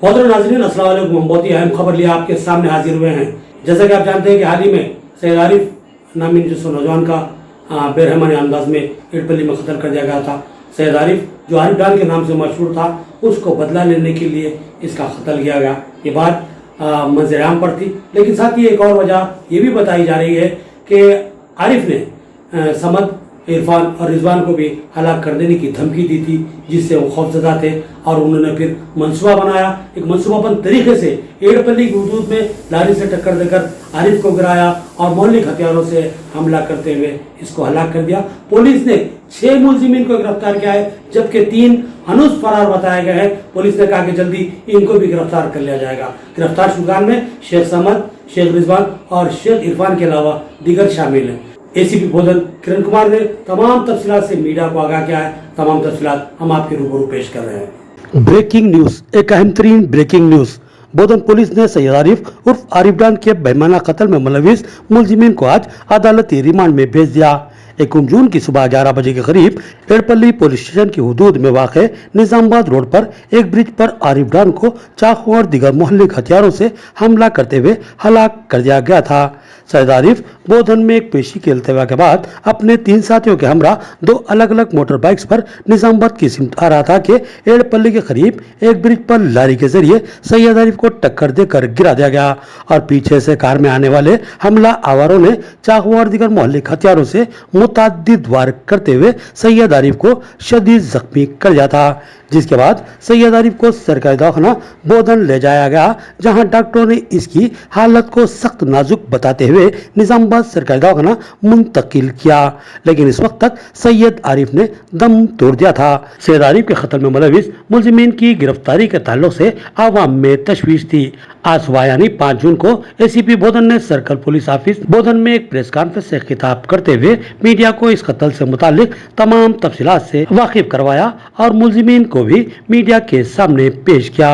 बहुत नाज़रीन अस्सलाम वालेकुम। हम बहुत ही अहम खबर लिए आपके सामने हाजिर हुए हैं। जैसा कि आप जानते हैं कि हाल ही में सैयद आरिफ नामी जिस नौजवान का बेरहमानी अंदाज में इटपल्ली में कत्ल कर दिया गया था। सैयद आरिफ जो आरिफ डान के नाम से मशहूर था, उसको बदला लेने के लिए इसका कत्ल किया गया। ये बात मंजर आम पर थी, लेकिन साथ ही एक और वजह ये भी बताई जा रही है कि आरिफ ने समद, इरफान और रिजवान को भी हलाक कर देने की धमकी दी थी, जिससे वो खौफजदा थे और उन्होंने फिर मंसूबा बनाया। एक मंसूबाबंद तरीके से एड़पल्ली की हदूद में लारी से टक्कर देकर आरिफ को गिराया और मौलिक हथियारों से हमला करते हुए इसको हलाक कर दिया। पुलिस ने 6 मुलजिमीन को गिरफ्तार किया है, जबकि 3 हनूस फरार बताए गए हैं। पुलिस ने कहा कि जल्दी इनको भी गिरफ्तार कर लिया जाएगा। गिरफ्तार शुजान में शेख समद, शेख रिजवान और शेख इरफान के अलावा दीगर शामिल हैं। एसीपी बोधन किरण कुमार ने तमाम तफसीलात से मीडिया को आगाह किया है। तमाम तफसीलात हम आपके रूबरू पेश कर रहे हैं। ब्रेकिंग न्यूज, एक अहम तरीन ब्रेकिंग न्यूज। बोधन पुलिस ने सैयद आरिफ उर्फ आरिफ डान के बेईमाना कत्ल में मुलविस मुलजिमीन को आज अदालती रिमांड में भेज दिया। 1 जून की सुबह 11 बजे के करीब एड़पल्ली पुलिस स्टेशन की हदूद में वाक़े निजामाबाद रोड पर एक ब्रिज पर आरिफ डान को चाकू और दीगर मुहल्लिक हथियारों से हमला करते हुए हलाक कर दिया गया था। सैयद आरिफ बोधन में एक पेशी के इल्तिवा के बाद अपने 3 साथियों के हमरा 2 अलग अलग मोटर बाइक्स पर निजामाबाद की सिमत आ रहा था कि एड़पल्ली के करीब एक ब्रिज पर लारी के जरिए सैयद आरिफ को टक्कर देकर गिरा दिया गया और पीछे से कार में आने वाले हमला आवारों ने चाकू और दीगर मुहल्लिक हथियारों से मुतअद्दिद वार करते हुए सैयद आरिफ को शदीद जख्मी कर दिया था, जिसके बाद सैयद आरिफ को सरकारी दवाखाना बोधन ले जाया गया, जहां डॉक्टरों ने इसकी हालत को सख्त नाजुक बताते हुए निजामाबाद सरकारी दवाखाना मुंतकिल किया, लेकिन इस वक्त तक सैयद आरिफ ने दम तोड़ दिया था। सैयद आरिफ के कत्ल में मुलविस मुलजिमीन की गिरफ्तारी के ताल्लुक से आवाम में तशवीश थी। आज सुबह यानी 5 जून को एसीपी बोधन ने सर्कल पुलिस ऑफिस बोधन में एक प्रेस कॉन्फ्रेंस से खिताब करते हुए मीडिया को इस कत्ल से मुतालिक तमाम तफसीलात से वाकिफ करवाया और मुलजिमीन को भी मीडिया के सामने पेश किया।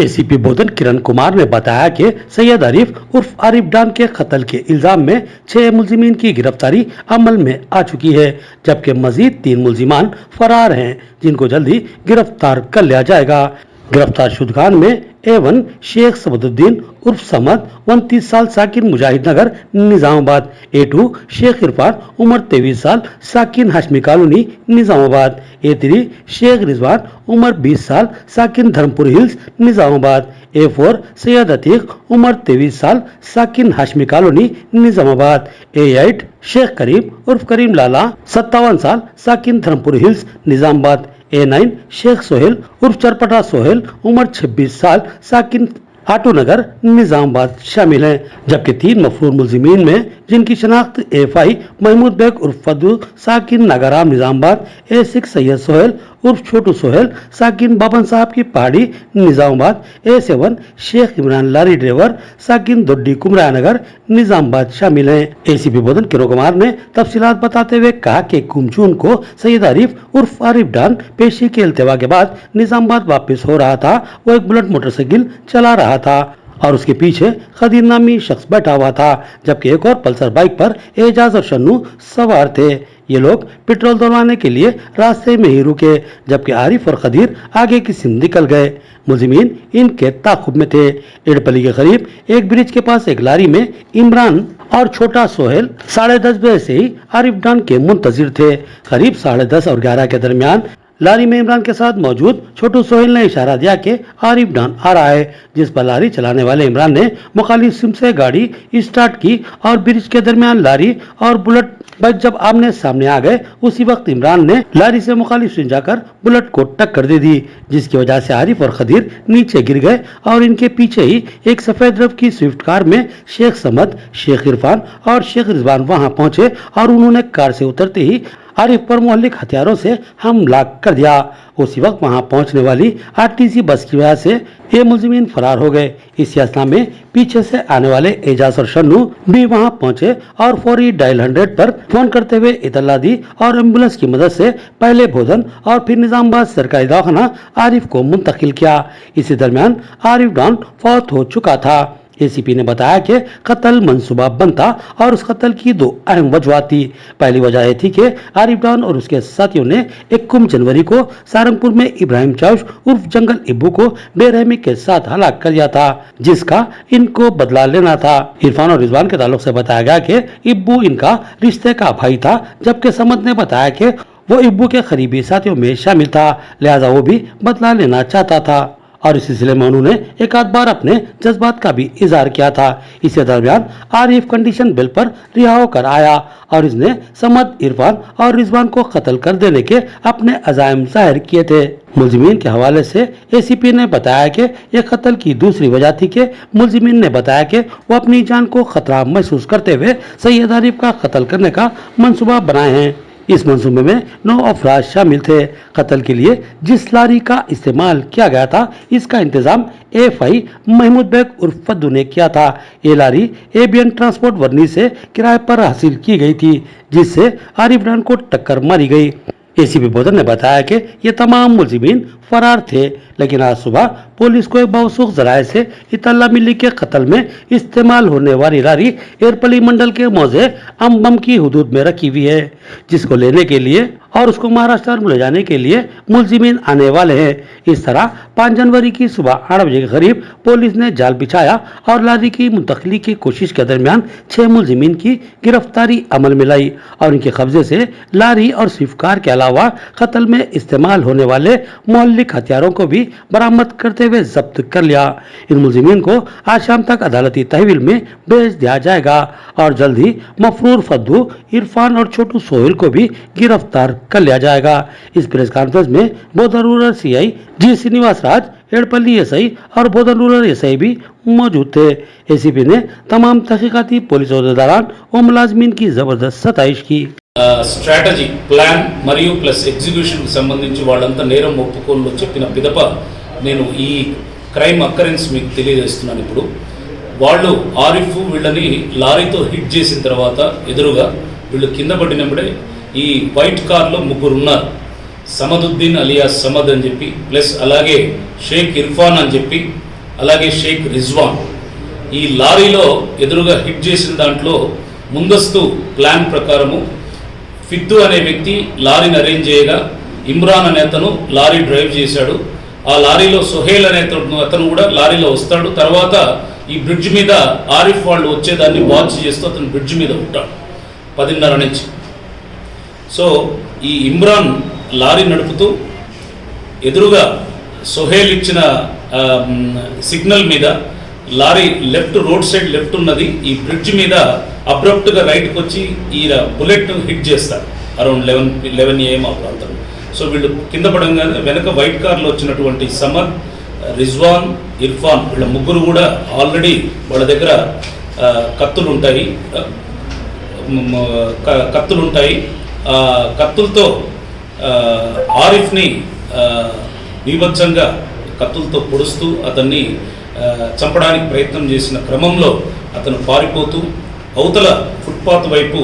एसीपी बोधन किरण कुमार ने बताया कि सैयद आरिफ उर्फ आरिफ डान के कत्ल के इल्जाम में 6 मुलजिमीन की गिरफ्तारी अमल में आ चुकी है, जबकि मजीद 3 मुलजिमान फरार हैं, जिनको जल्दी गिरफ्तार कर लिया जाएगा। गिरफ्तार शुदगान में A1 शेख सबुद्दीन उर्फ समद 29 साल साकिन मुजाहिद नगर निजामाबाद, A2 शेख इरफान उम्र 23 साल साकिन हाशमी कॉलोनी निजामाबाद, A3 शेख रिजवान उम्र 20 साल साकिन धर्मपुर हिल्स निजामाबाद, A4 सैयद अतीक उम्र 23 साल साकिन हाशमी कॉलोनी निजामाबाद, A8 शेख करीम उर्फ करीम लाला 57 साल साकिन धर्मपुर हिल्स निजामाबाद, A9 शेख सोहेल उर्फ चरपटा सोहेल उम्र 26 साल साकिन आटू नगर निजामाबाद शामिल हैं, जबकि 3 मफरूर मुलजिमीन में जिनकी शनाख्त A5 महमूद बेग उर्फ फदू साकिन नागाराम निजामाबाद, A6 सैयद सोहेल उर्फ छोटू सोहेल साकिन बाबन साहब की पहाड़ी निजामाबाद, A7 शेख इमरान लारी ड्राइवर साकिन दोड्डी कुमरा नगर निजामाबाद शामिल हैं। एसीपी बोधन किरण कुमार ने तफसीलात बताते हुए कहा कि 1 जून को सैयद आरिफ उर्फ आरिफ डान पेशी के इल्तिवा के बाद निजामाबाद वापस हो रहा था। वो एक बुलेट मोटरसाइकिल चला रहा था और उसके पीछे खदीर नामी शख्स बैठा हुआ था, जबकि एक और पल्सर बाइक पर एजाज और शन्नू सवार थे। ये लोग पेट्रोल डलवाने के लिए रास्ते में ही रुके, जबकि आरिफ और खदीर आगे की सिम निकल गए। मुलजिमीन इनके ताकुब में थे। एड़पल्ली के करीब एक ब्रिज के पास एक लारी में इमरान और छोटा सोहेल 10:30 बजे से ही आरिफ डान के मुंतजिर थे। करीब 10:30 और 11 के दरमियान लारी में इमरान के साथ मौजूद छोटू सोहेल ने इशारा दिया कि आरिफ डान आ रहा है, जिस पर लारी चलाने वाले इमरान ने मुखालिफ सिम से गाड़ी स्टार्ट की और ब्रिज के दरमियान लारी और बुलेट बाइक जब आमने सामने आ गए, उसी वक्त इमरान ने लारी से मुखालिफ सिम जाकर बुलेट को टक्कर दे दी, जिसकी वजह से आरिफ और खदीर नीचे गिर गए और इनके पीछे ही एक सफेद रंग की स्विफ्ट कार में शेख समद, शेख इरफान और शेख रिजवान वहां पहुंचे और उन्होंने कार से उतरते ही आरिफ पर मुहल्लिक हथियारों से हमला कर दिया। उसी वक्त वहां पहुंचने वाली आरटीसी बस की वजह से ये मुलजिमीन फरार हो गए। इस यातना में पीछे से आने वाले एजाज और शन्नू भी वहां पहुंचे और फौरी डायल 100 पर फोन करते हुए इतला दी और एम्बुलेंस की मदद से पहले बोधन और फिर निजामाबाद सरकारी दवाखाना आरिफ को मुंतकिल किया। इसी दरमियान आरिफ डान फौत हो चुका था। एसीपी ने बताया कि कत्ल मंसूबा बनता और उस कत्ल की दो अहम वजह थी। पहली वजह यह थी कि आरिफ डॉन और उसके साथियों ने 21 जनवरी को सारंगपुर में इब्राहिम चौश उर्फ जंगल इब्बू को बेरहमी के साथ हलाक कर दिया था, जिसका इनको बदला लेना था। इरफान और रिजवान के ताल्लुक से बताया गया कि इब्बू इनका रिश्ते का भाई था, जबकि समद ने बताया कि वो इब्बू के करीबी साथियों में शामिल था, लिहाजा वो भी बदला लेना चाहता था और इस सिलसिले में उन्होंने एक आध बार अपने जज्बात का भी इजहार किया था। इसी दरमियान आरिफ कंडीशन बिल पर रिहा होकर आया और इसने समद, इरफान और रिजवान को कत्ल कर देने के अपने अज़ाइम जाहिर किए थे। मुलजिमीन के हवाले से एसीपी ने बताया कि यह कत्ल की दूसरी वजह थी कि मुलजिमीन ने बताया कि वो अपनी जान को खतरा महसूस करते हुए सैयद आरिफ का कत्ल करने का मंसूबा बनाए हैं। इस मंसूबे में 9 अफराद शामिल थे। कत्ल के लिए जिस लारी का इस्तेमाल किया गया था, इसका इंतजाम एफआई महमूद बेग उर्फ फद्दू ने किया था। ये लारी एबियन ट्रांसपोर्ट वर्नी से किराए पर हासिल की गई थी, जिससे आरिफ डॉन को टक्कर मारी गई। एसीपी बोधन ने बताया कि ये तमाम मुलजिमीन फरार थे, लेकिन आज सुबह पुलिस को एक बावसूख जराये से इतला मिली के कत्ल में इस्तेमाल होने वाली लारी एरपली मंडल के मौजे अम्बम की हुदूद में रखी हुई है, जिसको लेने के लिए और उसको महाराष्ट्र में ले जाने के लिए मुलजिमीन आने वाले हैं। इस तरह 5 जनवरी की सुबह 8 बजे के करीब पुलिस ने जाल बिछाया और लारी की मुंतकली की कोशिश के दरमियान 6 मुलजिमीन की गिरफ्तारी अमल में लाई और इनके कब्जे से लारी और स्विफ्ट कार के अलावा कत्ल में इस्तेमाल होने वाले मौलिक हथियारों को भी बरामद करते हुए जब्त कर लिया। इन मुलजिमीन को आज शाम तक अदालती तहवील में भेज दिया जाएगा और जल्द ही मफरूर फद्दू, इरफान और छोटू सोहेल को भी गिरफ्तार कर लिया जाएगा। इस प्रेस कॉन्फ्रेंस में बोधन रूरल सीआई जी श्रीनिवास राज, एड़पल्ली एसआई और बोधन रूरल एसआई भी मौजूद थे। एसीपी ने तमाम तहकीकाती पुलिस अहदेदारान और मुलाजमीन की जबरदस्त सताइश की। స్ట్రాటజీ ప్లాన్ మరియు ప్లస్ ఎగ్జిక్యూషన్కి సంబంధించి వాళ్ళంతా నేరం ఒప్పుకోళ్ళు చెప్పిన పిదప నేను ఈ క్రైమ్ అక్కరెన్స్ మీకు తెలియజేస్తున్నాను. ఇప్పుడు వాళ్ళు ఆరిఫ్ వీళ్ళని లారీతో హిట్ చేసిన తర్వాత ఎదురుగా వీళ్ళు కింద పడినప్పుడే ఈ వైట్ కార్లో ముగ్గురు ఉన్నారు. సమదుద్దీన్ అలియాస్ సమద్ అని చెప్పి, ప్లస్ అలాగే షేక్ ఇర్ఫాన్ అని చెప్పి, అలాగే షేక్ రిజ్వాన్. ఈ లారీలో ఎదురుగా హిట్ చేసిన దాంట్లో ముందస్తు ప్లాన్ ప్రకారము ఫిద్దు అనే వ్యక్తి లారీని అరేంజ్ చేయగా ఇమ్రాన్ అనే అతను లారీ డ్రైవ్ చేశాడు. ఆ లారీలో సుహేల్ అనే అతను కూడా లారీలో వస్తాడు. తర్వాత ఈ బ్రిడ్జ్ మీద ఆరిఫ్ వాళ్ళు వచ్చేదాన్ని వాచ్ చేస్తూ అతను బ్రిడ్జ్ మీద ఉంటాడు 10:30 నుంచి. సో ఈ ఇమ్రాన్ లారీ నడుపుతూ ఎదురుగా సుహేల్ ఇచ్చిన సిగ్నల్ మీద lorry left, road side left ఉన్నది, ఈ బ్రిడ్జ్ మీద అబ్రప్ట్గా రైట్కి వచ్చి ఈ బుల్లెట్ హిట్ చేస్తారు అరౌండ్ 11 AM ఆ ప్రాంతంలో. సో వీళ్ళు కింద పడంగానే వెనక వైట్ కార్లో వచ్చినటువంటి సమద్, రిజ్వాన్, ఇర్ఫాన్ వీళ్ళ ముగ్గురు కూడా ఆల్రెడీ వాళ్ళ దగ్గర కత్తులు ఉంటాయి. కత్తులతో ఆరిఫ్ని బీభత్సంగా కత్తులతో పొడుస్తూ అతన్ని చంపడానికి ప్రయత్నం చేసిన క్రమంలో అతను పారిపోతూ అవతల ఫుట్పాత్ వైపు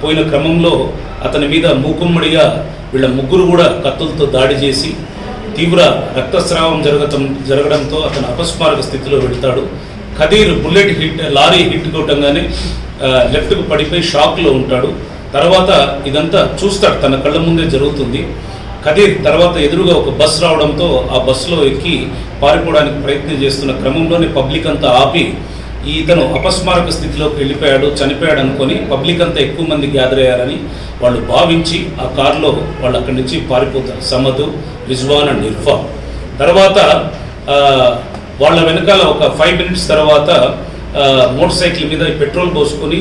పోయిన క్రమంలో అతని మీద మూకుమ్మడిగా వీళ్ళ ముగ్గురు కూడా కత్తులతో దాడి చేసి తీవ్ర రక్తస్రావం జరగడంతో అతను అపస్మారక స్థితిలో వెళ్తాడు. Khadeer bullet hit, lorry hit కొట్టంగానే లెఫ్ట్కు పడిపోయి షాక్లో ఉంటాడు. తర్వాత ఇదంతా చూస్తాడు, తన కళ్ళ ముందే జరుగుతుంది. ఖదీర్ తర్వాత ఎదురుగా ఒక బస్ రావడంతో ఆ బస్సులో ఎక్కి పారిపోవడానికి ప్రయత్నం చేస్తున్న క్రమంలోనే పబ్లిక్ అంతా ఆపి ఇతను అపస్మారక స్థితిలోకి వెళ్ళిపోయాడు, చనిపోయాడు అనుకొని పబ్లిక్ అంతా ఎక్కువ మంది గ్యాదర్ అయ్యారని వాళ్ళు భావించి ఆ కారులో వాళ్ళు అక్కడి నుంచి పారిపోతారు, సమద్, రిజ్వాన్ అండ్ ఇర్ఫాన్. తర్వాత వాళ్ళ వెనకాల ఒక 5 minutes తర్వాత మోటార్ సైకిల్ మీద పెట్రోల్ పోసుకొని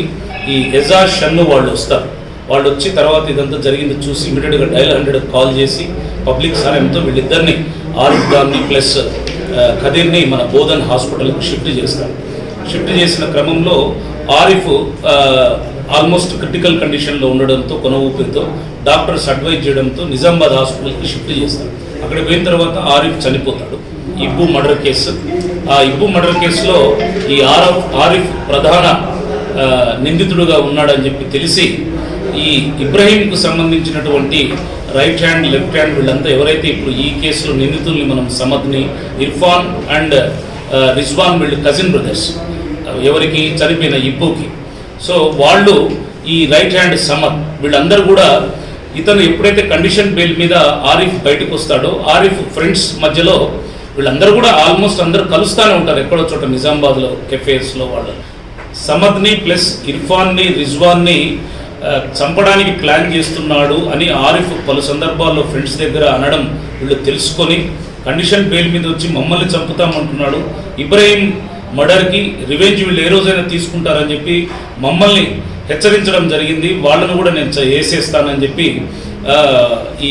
ఈ ఎజాజ్ షన్ను వాళ్ళు వస్తారు. వాళ్ళు వచ్చి తర్వాత ఇదంతా జరిగింది చూసి ఇమీడియట్గా డయల్ 100 కాల్ చేసి పబ్లిక్ సహాయంతో వీళ్ళిద్దరిని ఆరిఫ్ డాన్ని ప్లస్ ఖదీర్ని మన బోధన్ హాస్పిటల్కి షిఫ్ట్ చేస్తారు. షిఫ్ట్ చేసిన క్రమంలో ఆరిఫ్ ఆల్మోస్ట్ క్రిటికల్ కండిషన్లో ఉండడంతో కొన ఊపిరితో డాక్టర్స్ అడ్వైజ్ చేయడంతో నిజామాబాద్ హాస్పిటల్కి షిఫ్ట్ చేస్తారు. అక్కడ పోయిన తర్వాత ఆరిఫ్ చనిపోతాడు. ఇబ్బు మర్డర్ కేసు, ఆ ఇబ్బు మర్డర్ కేసులో ఈ ఆరిఫ్ ప్రధాన నిందితుడుగా ఉన్నాడని చెప్పి తెలిసి ఈ ఇబ్రహీంకు సంబంధించినటువంటి రైట్ హ్యాండ్, లెఫ్ట్ హ్యాండ్ వీళ్ళంతా ఎవరైతే ఇప్పుడు ఈ కేసులో నిందితుల్ని మనం సమద్ని, ఇర్ఫాన్ అండ్ రిజ్వాన్ వీళ్ళు కజిన్ బ్రదర్స్, ఎవరికి చనిపోయిన ఇబ్బుకి. సో వాళ్ళు ఈ రైట్ హ్యాండ్ సమద్ వీళ్ళందరూ కూడా ఇతను ఎప్పుడైతే కండిషన్ బెయిల్ మీద ఆరిఫ్ బయటకు వస్తాడో ఆరిఫ్ ఫ్రెండ్స్ మధ్యలో వీళ్ళందరూ కూడా ఆల్మోస్ట్ అందరూ కలుస్తూనే ఉంటారు ఎక్కడో చోట నిజామాబాద్లో కెఫేస్లో. వాళ్ళు సమద్ని ప్లస్ ఇర్ఫాన్ని రిజ్వాన్ని చంపడానికి ప్లాన్ చేస్తున్నాడు అని ఆరిఫ్ పలు సందర్భాల్లో ఫ్రెండ్స్ దగ్గర అనడం వీళ్ళు తెలుసుకొని కండిషన్ బెయిల్ మీద వచ్చి మమ్మల్ని చంపుతామంటున్నాడు, ఇబ్రహీం మర్డర్కి రివెంజ్ వీళ్ళు ఏ రోజైనా తీసుకుంటారని చెప్పి మమ్మల్ని హెచ్చరించడం జరిగింది. వాళ్ళను కూడా నేను వేసేస్తానని చెప్పి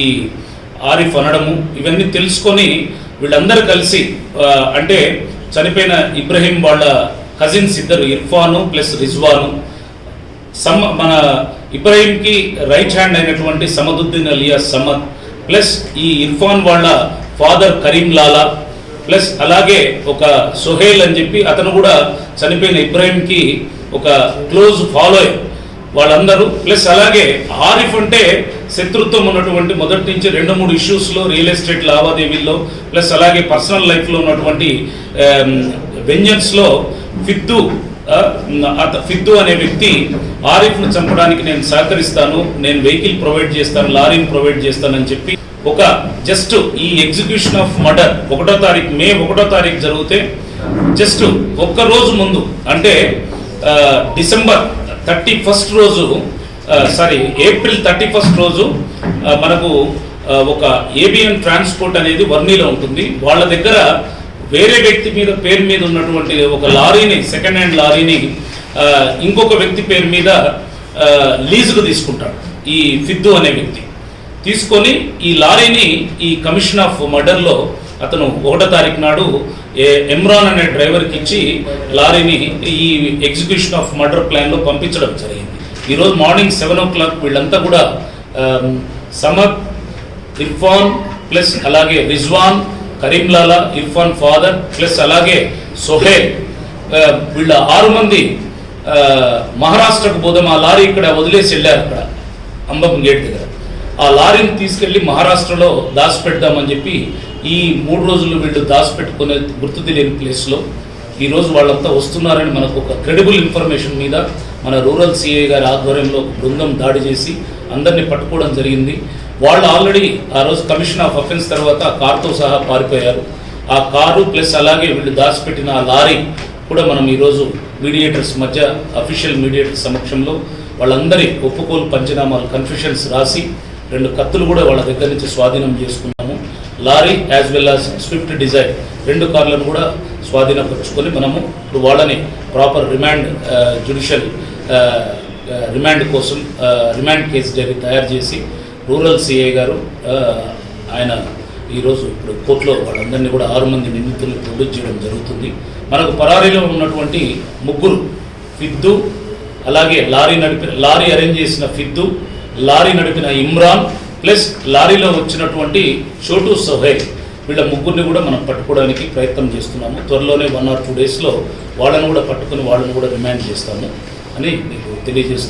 ఈ ఆరిఫ్ అనడము ఇవన్నీ తెలుసుకొని వీళ్ళందరూ కలిసి అంటే చనిపోయిన ఇబ్రహీం వాళ్ళ కజిన్స్ ఇద్దరు ఇర్ఫాను ప్లస్ రిజ్వాను మన ఇబ్రహీంకి రైట్ హ్యాండ్ అయినటువంటి సమదుద్దీన్ అలియాస్ సమద్ ప్లస్ ఈ ఇర్ఫాన్ వాళ్ళ ఫాదర్ కరీం లాలా ప్లస్ అలాగే ఒక సోహేల్ అని చెప్పి అతను కూడా చనిపోయిన ఇబ్రహీంకి ఒక క్లోజ్ ఫాలోయర్ వాళ్ళందరూ ప్లస్ అలాగే ఆరిఫ్ అంటే శత్రుత్వం ఉన్నటువంటి మొదటి నుంచి 2-3 ఇష్యూస్లో రియల్ ఎస్టేట్ లావాదేవీల్లో ప్లస్ అలాగే పర్సనల్ లైఫ్లో ఉన్నటువంటి వెంజన్స్లో ఫిద్దు అనే వ్యక్తి ఆరిఫ్ను చంపడానికి నేను సహకరిస్తాను, నేను వెహికల్ ప్రొవైడ్ చేస్తాను, లారీని ప్రొవైడ్ చేస్తానని చెప్పి ఒక జస్ట్ ఈ ఎగ్జిక్యూషన్ ఆఫ్ మర్డర్ మే 1వ తారీఖు జరిగితే జస్ట్ ఒక్క రోజు ముందు అంటే డిసెంబర్ 31 రోజు ఏప్రిల్ 31 రోజు మనకు ఒక ఏబిఎన్ ట్రాన్స్పోర్ట్ అనేది వర్నీలో ఉంటుంది. వాళ్ళ దగ్గర వేరే వ్యక్తి పేరు మీద ఉన్నటువంటి ఒక లారీని సెకండ్ హ్యాండ్ లారీని ఇంకొక వ్యక్తి పేరు మీద లీజుకు తీసుకుంటాడు. ఈ ఫిద్దు అనే వ్యక్తి తీసుకొని ఈ లారీని ఈ కమిషన్ ఆఫ్ మర్డర్లో అతను 1వ తారీఖు నాడు ఇమ్రాన్ అనే డ్రైవర్కి ఇచ్చి లారీని ఈ ఎగ్జిక్యూషన్ ఆఫ్ మర్డర్ ప్లాన్లో పంపించడం జరిగింది. ఈరోజు మార్నింగ్ 7 o'clock వీళ్ళంతా కూడా సమద్, ఇర్ఫాన్ ప్లస్ అలాగే రిజ్వాన్, కరీంలాలా, ఇర్ఫాన్ ఫాదర్ ప్లస్ అలాగే సోహేల్ వీళ్ళ 6 మంది మహారాష్ట్రకు పోదాం, ఆ లారీ ఇక్కడ వదిలేసి వెళ్ళారు. అక్కడ అంబం గేట్ దగ్గర ఆ లారీని తీసుకెళ్ళి మహారాష్ట్రలో దాచిపెడదామని చెప్పి ఈ 3 రోజులు వీళ్ళు దాచిపెట్టుకునే గుర్తు తెలియని ప్లేస్లో ఈరోజు వాళ్ళంతా వస్తున్నారని మనకు ఒక క్రెడిబుల్ ఇన్ఫర్మేషన్ మీద మన రూరల్ సిఐ గారి ఆధ్వర్యంలో బృందం దాడి చేసి అందరినీ పట్టుకోవడం జరిగింది. వాళ్ళు ఆల్రెడీ ఆ రోజు కమిషన్ ఆఫ్ అఫెన్స్ తర్వాత ఆ కారుతో సహా పారిపోయారు. ఆ కారు ప్లస్ అలాగే వీళ్ళు దాచిపెట్టిన ఆ లారీ కూడా మనం ఈరోజు మీడియేటర్స్ మధ్య అఫీషియల్ మీడియేటర్ సమక్షంలో వాళ్ళందరి ఒప్పుకోలు పంచనామాలు కన్ఫెషన్స్ రాసి 2 కత్తులు కూడా వాళ్ళ దగ్గర నుంచి స్వాధీనం చేసుకున్నాము. Lorry as well as Swift Dzire 2 కార్లను కూడా స్వాధీనపరుచుకొని మనము ఇప్పుడు వాళ్ళని ప్రాపర్ జ్యుడిషియల్ రిమాండ్ కోసం రిమాండ్ కేసు డైరీ తయారు చేసి రూరల్ సిఐ గారు ఆయన ఈరోజు ఇప్పుడు కోర్టులో వాళ్ళందరినీ కూడా 6 మంది నిందితులను ప్రొడ్యూస్ చేయడం జరుగుతుంది. మనకు పరారీలో ఉన్నటువంటి 3 ఫిద్దు అలాగే లారీ అరేంజ్ చేసిన ఫిద్దు, లారీ నడిపిన ఇమ్రాన్ ప్లస్ లారీలో వచ్చినటువంటి చోటు సోహేల్ వీళ్ళ 3 కూడా మనం పట్టుకోవడానికి ప్రయత్నం చేస్తున్నాము. త్వరలోనే 1 or 2 daysలో వాళ్ళను కూడా పట్టుకుని వాళ్ళను కూడా రిమాండ్ చేస్తాము అని మీకు తెలియజేస్తున్నాము.